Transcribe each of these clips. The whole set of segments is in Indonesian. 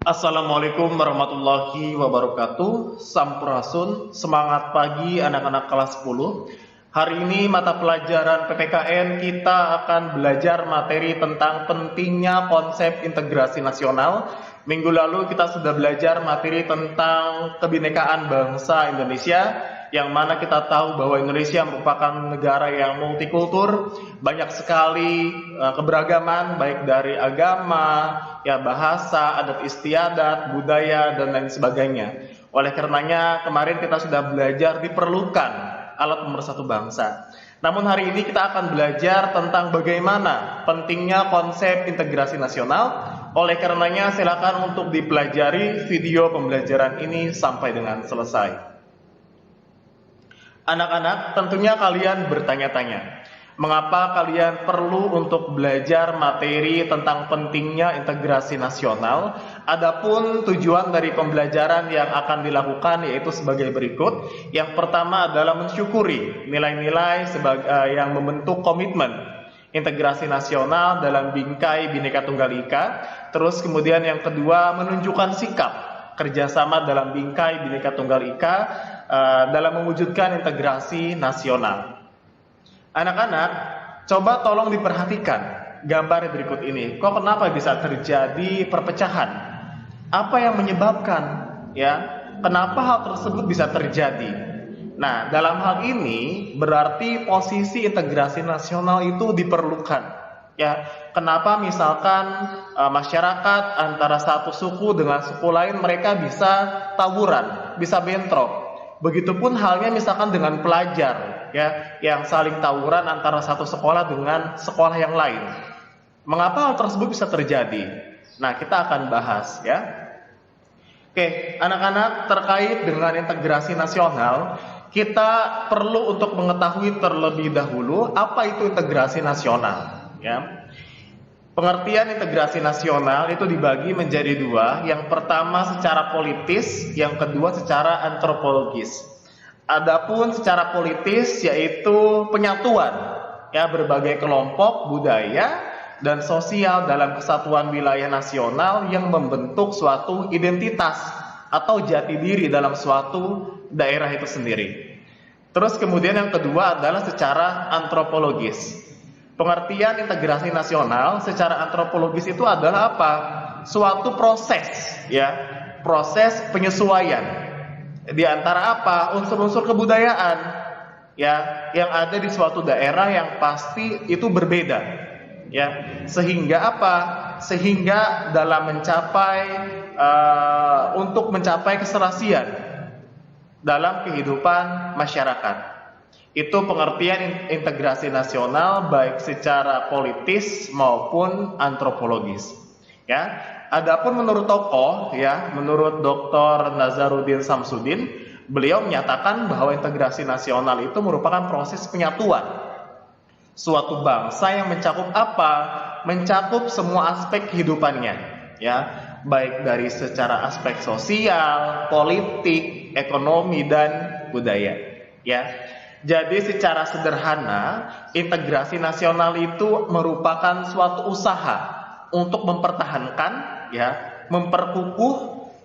Assalamualaikum warahmatullahi wabarakatuh. Sampurasun, semangat pagi anak-anak kelas 10. Hari ini mata pelajaran PPKN kita akan belajar materi tentang pentingnya konsep integrasi nasional. Minggu lalu kita sudah belajar materi tentang kebinekaan bangsa Indonesia, yang mana kita tahu bahwa Indonesia merupakan negara yang multikultur, banyak sekali keberagaman baik dari agama, ya bahasa, adat istiadat, budaya, dan lain sebagainya. Oleh karenanya kemarin kita sudah belajar diperlukan alat pemersatu bangsa. Namun hari ini kita akan belajar tentang bagaimana pentingnya konsep integrasi nasional. Oleh karenanya silakan untuk dipelajari video pembelajaran ini sampai dengan selesai. Anak-anak, tentunya kalian bertanya-tanya, mengapa kalian perlu untuk belajar materi tentang pentingnya integrasi nasional? Adapun tujuan dari pembelajaran yang akan dilakukan yaitu sebagai berikut. Yang pertama adalah mensyukuri nilai-nilai yang membentuk komitmen integrasi nasional dalam bingkai Bhinneka Tunggal Ika. Terus kemudian yang kedua, menunjukkan sikap kerjasama dalam bingkai Bhinneka Tunggal Ika dalam mewujudkan integrasi nasional. Anak-anak, coba tolong diperhatikan gambar berikut ini. Kok kenapa bisa terjadi perpecahan? Apa yang menyebabkan? Ya, kenapa hal tersebut bisa terjadi? Nah, dalam hal ini berarti posisi integrasi nasional itu diperlukan. Ya, kenapa misalkan masyarakat antara satu suku dengan suku lain mereka bisa tawuran, bisa bentrok. Begitupun halnya misalkan dengan pelajar, ya, yang saling tawuran antara satu sekolah dengan sekolah yang lain. Mengapa hal tersebut bisa terjadi? Nah, kita akan bahas, ya. Oke, anak-anak, terkait dengan integrasi nasional, kita perlu untuk mengetahui terlebih dahulu apa itu integrasi nasional, ya. Pengertian integrasi nasional itu dibagi menjadi dua. Yang pertama secara politis, yang kedua secara antropologis. Adapun secara politis yaitu penyatuan, ya, berbagai kelompok budaya dan sosial dalam kesatuan wilayah nasional yang membentuk suatu identitas atau jati diri dalam suatu daerah itu sendiri. Terus kemudian yang kedua adalah secara antropologis. Pengertian integrasi nasional secara antropologis itu adalah apa? Suatu proses, ya, proses penyesuaian di antara apa? Unsur-unsur kebudayaan, ya, yang ada di suatu daerah yang pasti itu berbeda, ya. Sehingga apa? Sehingga dalam untuk mencapai keserasian dalam kehidupan masyarakat. Itu pengertian integrasi nasional baik secara politis maupun antropologis. Ya, adapun menurut tokoh, ya, menurut Dr. Nazaruddin Samsudin, beliau menyatakan bahwa integrasi nasional itu merupakan proses penyatuan suatu bangsa yang mencakup apa? Mencakup semua aspek kehidupannya, ya, baik dari secara aspek sosial, politik, ekonomi dan budaya, ya. Jadi secara sederhana, integrasi nasional itu merupakan suatu usaha untuk mempertahankan, ya, memperkukuh,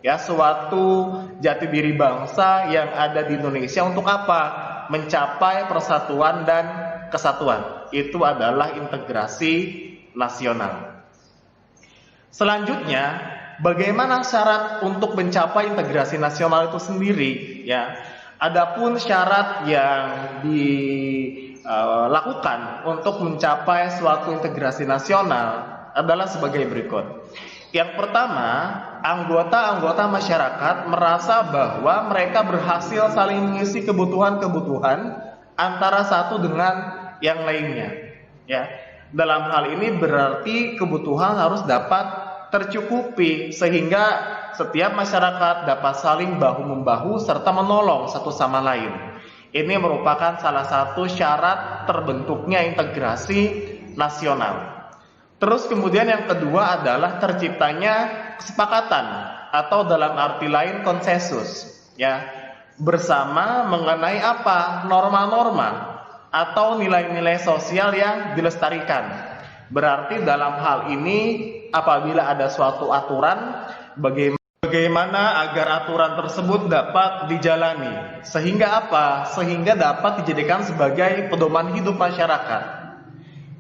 ya, suatu jati diri bangsa yang ada di Indonesia untuk apa? Mencapai persatuan dan kesatuan. Itu adalah integrasi nasional. Selanjutnya, bagaimana syarat untuk mencapai integrasi nasional itu sendiri, ya? Adapun syarat yang dilakukan untuk mencapai suatu integrasi nasional adalah sebagai berikut. Yang pertama, anggota-anggota masyarakat merasa bahwa mereka berhasil saling mengisi kebutuhan-kebutuhan antara satu dengan yang lainnya. Ya, dalam hal ini berarti kebutuhan harus dapat tercukupi sehingga setiap masyarakat dapat saling bahu-membahu serta menolong satu sama lain. Ini merupakan salah satu syarat terbentuknya integrasi nasional. Terus kemudian yang kedua adalah terciptanya kesepakatan atau dalam arti lain konsensus, ya, bersama mengenai apa? Norma-norma atau nilai-nilai sosial yang dilestarikan. Berarti dalam hal ini apabila ada suatu aturan bagaimana agar aturan tersebut dapat dijalani. Sehingga apa? Sehingga dapat dijadikan sebagai pedoman hidup masyarakat.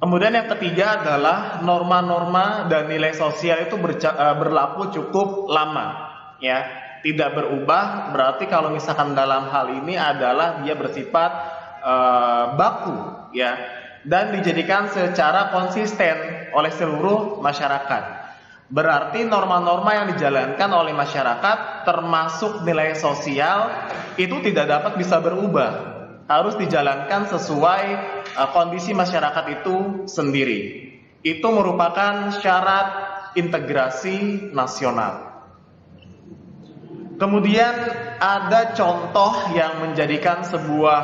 Kemudian yang ketiga adalah norma-norma dan nilai sosial itu berlaku cukup lama, ya, tidak berubah. Berarti kalau misalkan dalam hal ini adalah dia bersifat baku, ya, dan dijadikan secara konsisten oleh seluruh masyarakat. Berarti norma-norma yang dijalankan oleh masyarakat termasuk nilai sosial itu tidak dapat bisa berubah. Harus dijalankan sesuai kondisi masyarakat itu sendiri. Itu merupakan syarat integrasi nasional. Kemudian ada contoh yang menjadikan sebuah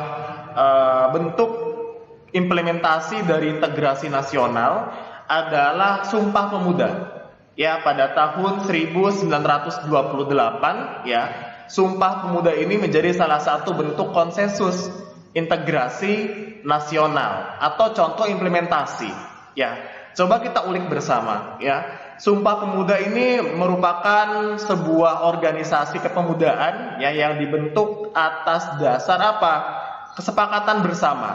bentuk implementasi dari integrasi nasional adalah Sumpah Pemuda. Ya, pada tahun 1928, ya, Sumpah Pemuda ini menjadi salah satu bentuk konsensus integrasi nasional atau contoh implementasi, ya. Coba kita ulik bersama, ya. Sumpah Pemuda ini merupakan sebuah organisasi kepemudaan, ya, yang dibentuk atas dasar apa? Kesepakatan bersama,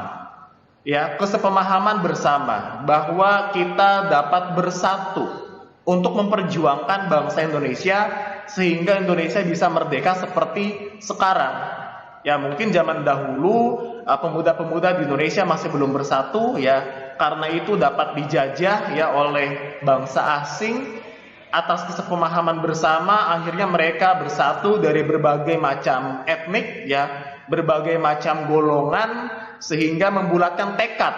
ya, kesepemahaman bersama bahwa kita dapat bersatu untuk memperjuangkan bangsa Indonesia sehingga Indonesia bisa merdeka seperti sekarang. Ya, mungkin zaman dahulu pemuda-pemuda di Indonesia masih belum bersatu, ya, karena itu dapat dijajah, ya, oleh bangsa asing. Atas kesepemahaman bersama akhirnya mereka bersatu dari berbagai macam etnik, ya, berbagai macam golongan, sehingga membulatkan tekad,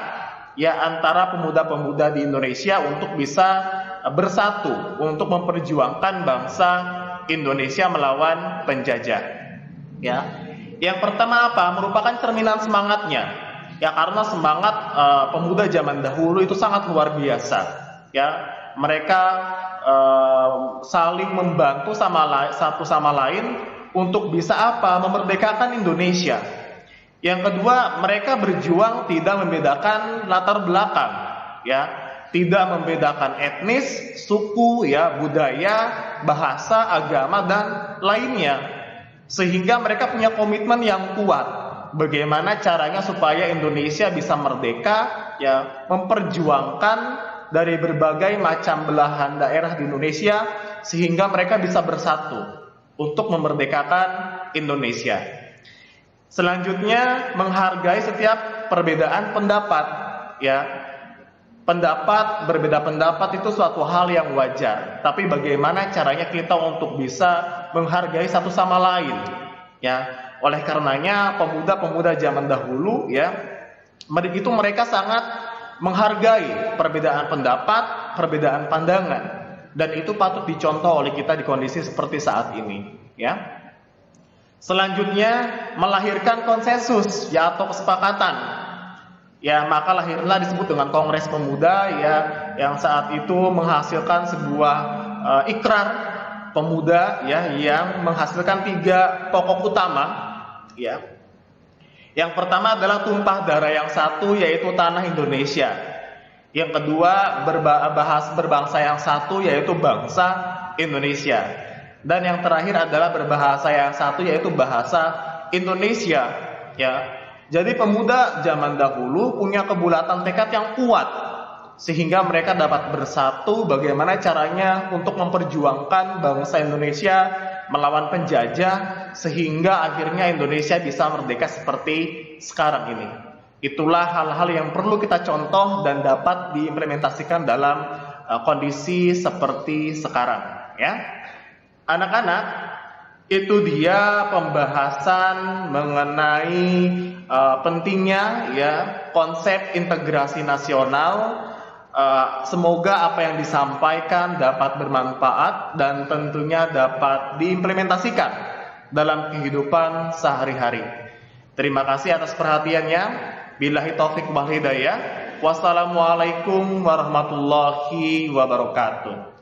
ya, antara pemuda-pemuda di Indonesia untuk bisa bersatu untuk memperjuangkan bangsa Indonesia melawan penjajah, ya. Yang pertama apa? Merupakan cerminan semangatnya, ya, karena semangat pemuda zaman dahulu itu sangat luar biasa, ya. Mereka saling membantu satu sama lain untuk bisa apa? Memerdekakan Indonesia. Yang kedua, mereka berjuang tidak membedakan latar belakang, ya, tidak membedakan etnis, suku, ya, budaya, bahasa, agama, dan lainnya. Sehingga mereka punya komitmen yang kuat. Bagaimana caranya supaya Indonesia bisa merdeka, ya, memperjuangkan dari berbagai macam belahan daerah di Indonesia sehingga mereka bisa bersatu untuk memerdekakan Indonesia. Selanjutnya, menghargai setiap perbedaan pendapat, ya. Berbeda pendapat itu suatu hal yang wajar, tapi bagaimana caranya kita untuk bisa menghargai satu sama lain, ya. Oleh karenanya pemuda-pemuda zaman dahulu, ya, itu mereka sangat menghargai perbedaan pendapat, perbedaan pandangan, dan itu patut dicontoh oleh kita di kondisi seperti saat ini, ya. Selanjutnya, melahirkan konsensus, ya, atau kesepakatan. Ya, maka lahirlah disebut dengan Kongres Pemuda, ya, yang saat itu menghasilkan sebuah ikrar pemuda, ya, yang menghasilkan 3 pokok utama, ya. Yang pertama adalah tumpah darah yang satu, yaitu tanah Indonesia. Yang kedua, berbangsa yang satu, yaitu bangsa Indonesia. Dan yang terakhir adalah berbahasa yang satu, yaitu bahasa Indonesia, ya. Jadi pemuda zaman dahulu punya kebulatan tekad yang kuat sehingga mereka dapat bersatu bagaimana caranya untuk memperjuangkan bangsa Indonesia melawan penjajah sehingga akhirnya Indonesia bisa merdeka seperti sekarang ini. Itulah hal-hal yang perlu kita contoh dan dapat diimplementasikan dalam kondisi seperti sekarang, ya. Anak-anak, itu dia pembahasan mengenai pentingnya, ya, konsep integrasi nasional. Semoga apa yang disampaikan dapat bermanfaat dan tentunya dapat diimplementasikan dalam kehidupan sehari-hari. Terima kasih atas perhatiannya. Billahi taufik wal hidayah. Wassalamualaikum warahmatullahi wabarakatuh.